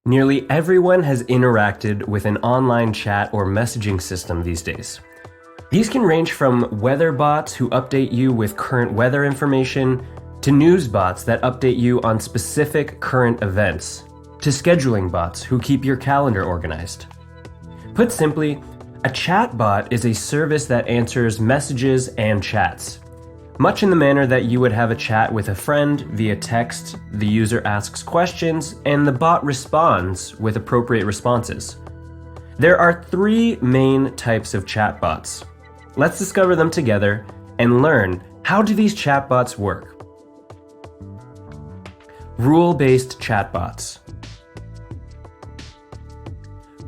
Nearly everyone has interacted with an online chat or messaging system these days. These can range from weather bots who update you with current weather information, to news bots that update you on specific current events, to scheduling bots who keep your calendar organized. Put simply, a chatbot is a service that answers messages and chats. Much in the manner that you would have a chat with a friend via text, the user asks questions, and the bot responds with appropriate responses. There are three main types of chatbots. Let's discover them together and learn, how do these chatbots work? Rule-based chatbots.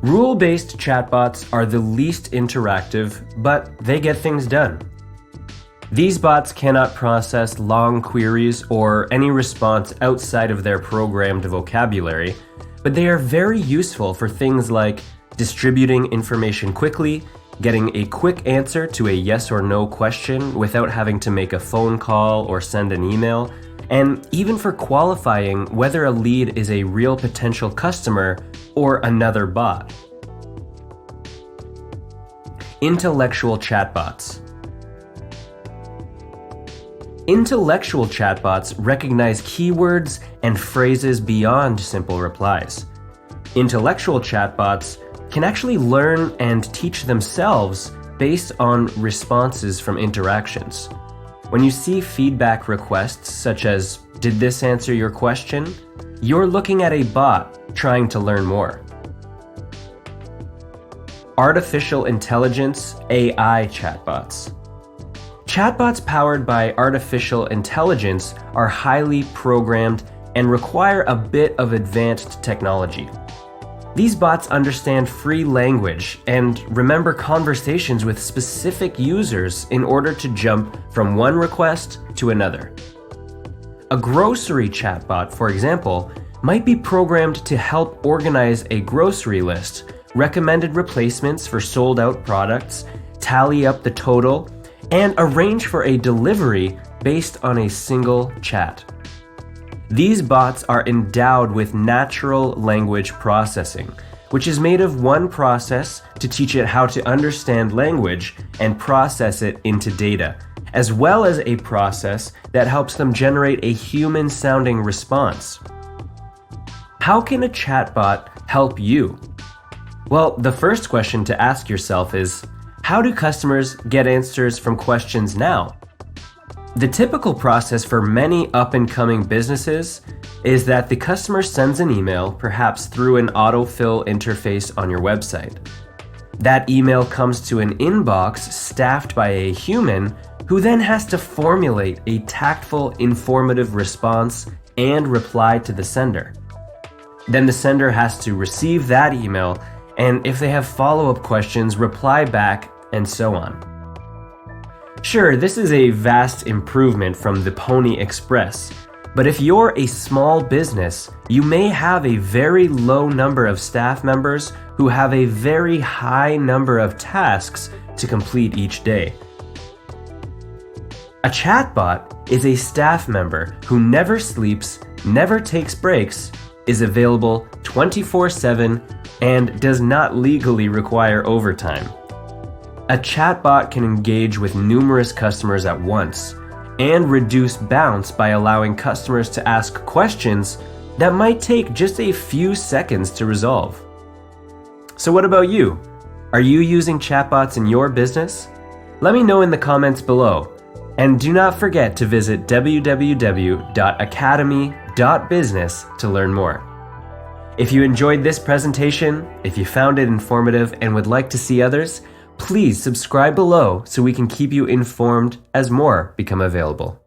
Rule-based chatbots are the least interactive, but they get things done. These bots cannot process long queries or any response outside of their programmed vocabulary, but they are very useful for things like distributing information quickly, getting a quick answer to a yes or no question without having to make a phone call or send an email, and even for qualifying whether a lead is a real potential customer or another bot. Intellectual chatbots. Intellectual chatbots recognize keywords and phrases beyond simple replies. Intellectual chatbots can actually learn and teach themselves based on responses from interactions. When you see feedback requests such as, "Did this answer your question?" you're looking at a bot trying to learn more. Artificial intelligence (AI) chatbots. Chatbots powered by artificial intelligence are highly programmed and require a bit of advanced technology. These bots understand free language and remember conversations with specific users in order to jump from one request to another. A grocery chatbot, for example, might be programmed to help organize a grocery list, recommended replacements for sold-out products, tally up the total, and arrange for a delivery based on a single chat. These bots are endowed with natural language processing, which is made of one process to teach it how to understand language and process it into data, as well as a process that helps them generate a human-sounding response. How can a chatbot help you? Well, the first question to ask yourself is, how do customers get answers from questions now? The typical process for many up-and-coming businesses is that the customer sends an email, perhaps through an autofill interface on your website. That email comes to an inbox staffed by a human who then has to formulate a tactful, informative response and reply to the sender. Then the sender has to receive that email, and if they have follow-up questions, reply back, and so on. Sure, this is a vast improvement from the Pony Express, but if you're a small business, you may have a very low number of staff members who have a very high number of tasks to complete each day. A chatbot is a staff member who never sleeps, never takes breaks, is available 24/7, and does not legally require overtime. A chatbot can engage with numerous customers at once and reduce bounce by allowing customers to ask questions that might take just a few seconds to resolve. So what about you? Are you using chatbots in your business? Let me know in the comments below. And do not forget to visit www.academy.business to learn more. If you enjoyed this presentation, if you found it informative and would like to see others, please subscribe below so we can keep you informed as more become available.